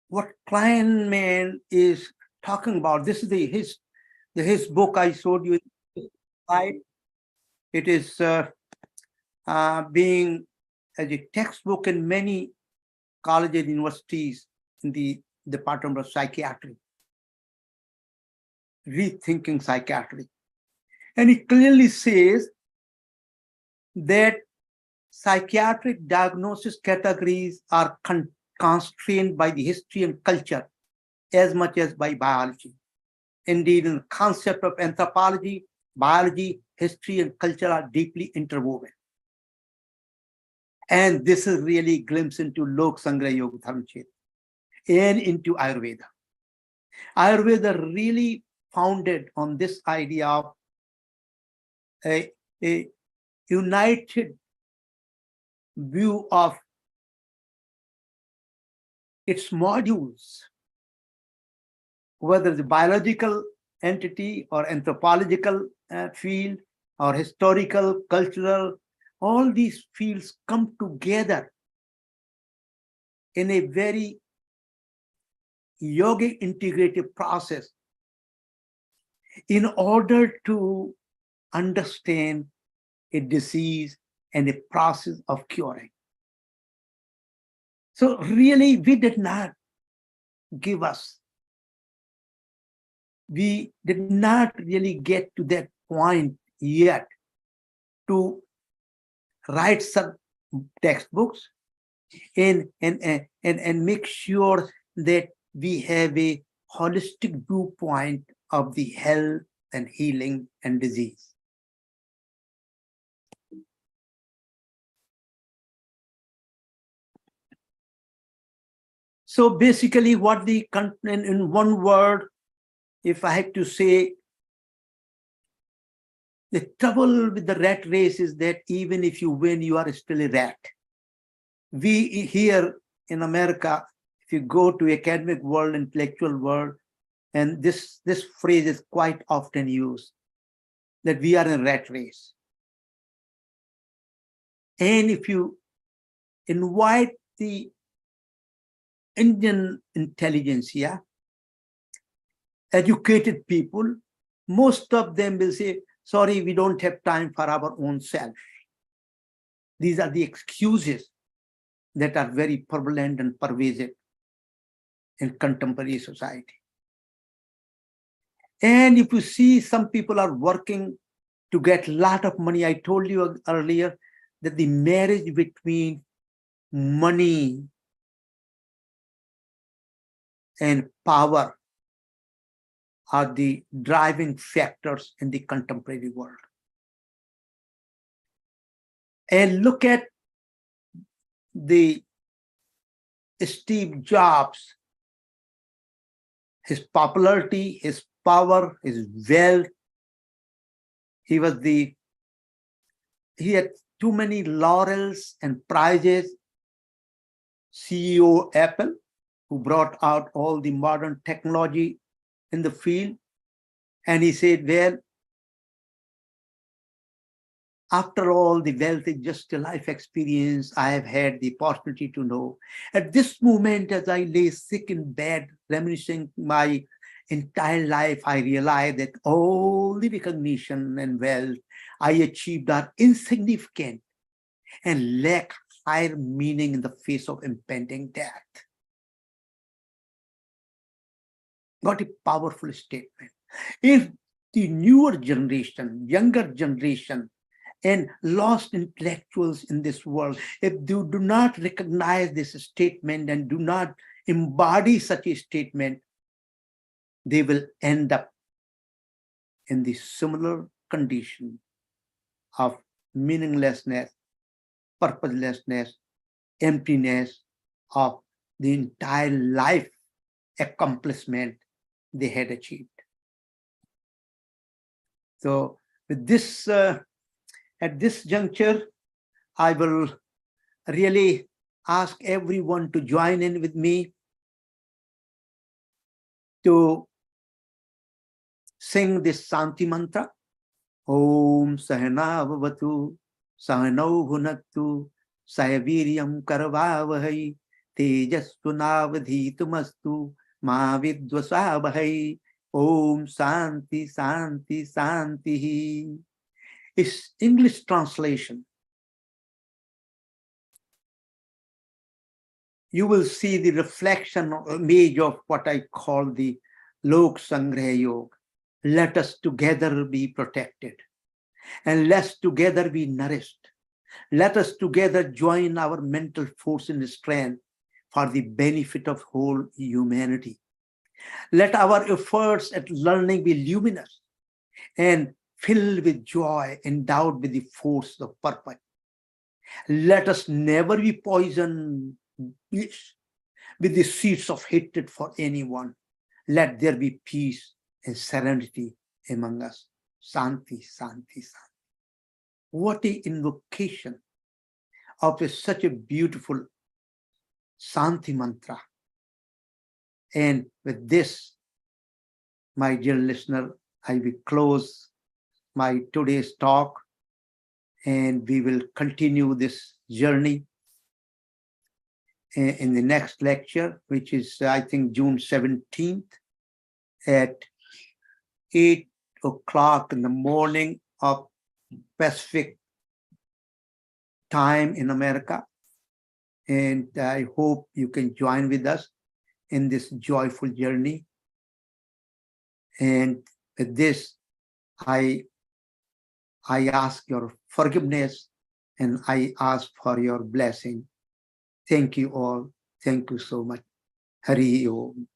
what Kleinman is talking about. This is his book I showed you. It is being as a textbook in many colleges and universities in the Department of Psychiatry, rethinking psychiatry. And it clearly says that psychiatric diagnosis categories are constrained by the history and culture as much as by biology. Indeed, in the concept of anthropology, biology, history, and culture are deeply interwoven. And this is really a glimpse into Lokasamgraha Yogadharma-Kshetra and into Ayurveda. Ayurveda really founded on this idea of a united view of its modules, whether the biological entity or anthropological field or historical, cultural, all these fields come together in a very yogic integrative process in order to understand a disease and a process of curing. So really, we did not really get to that point yet to write some textbooks and make sure that we have a holistic viewpoint of the health and healing and disease. So basically what the content in one word, if I had to say, the trouble with the rat race is that even if you win, you are still a rat. We here in America, if you go to academic world, intellectual world, and this phrase is quite often used, that we are in a rat race. And if you invite the Indian intelligentsia, educated people, most of them will say, sorry, we don't have time for our own self. These are the excuses that are very prevalent and pervasive in contemporary society. And if you see, some people are working to get a lot of money. I told you earlier that the marriage between money and power are the driving factors in the contemporary world. And look at the Steve Jobs, his popularity, his power, his wealth. He had too many laurels and prizes. CEO Apple, who brought out all the modern technology in the field. And he said, well, after all, the wealth is just a life experience. I have had the opportunity to know. At this moment, as I lay sick in bed, reminiscing my entire life, I realized that all the recognition and wealth I achieved are insignificant and lack higher meaning in the face of impending death. What a powerful statement. If the newer generation, younger generation, and lost intellectuals in this world, if they do not recognize this statement and do not embody such a statement, they will end up in the similar condition of meaninglessness, purposelessness, emptiness of the entire life accomplishment they had achieved. So with this, at this juncture, I will really ask everyone to join in with me to sing this Santi mantra. Om Sahana Vavatu, Sahanau Hunaktu, Sahaviryam Karavavahai, Tejasvunavadhitumastu ma vidvasavahai. Om Santi Santi Santi. Its English translation. You will see the reflection or image of what I call the Lokasamgraha Yoga. Let us together be protected, and let's together be nourished. Let us together join our mental force and strength for the benefit of whole humanity. Let our efforts at learning be luminous and filled with joy, endowed with the force of purpose. Let us never be poisoned with the seeds of hatred for anyone. Let there be peace and serenity among us. Santi, Santi, Santi. What an invocation of such a beautiful Santi mantra. And with this, my dear listener, I will close my today's talk, and we will continue this journey in the next lecture, which is, I think, June 17th at 8 o'clock in the morning of Pacific time in America. And I hope you can join with us in this joyful journey. And with this, I ask your forgiveness and I ask for your blessing. Thank you all. Thank you so much. Hari Om.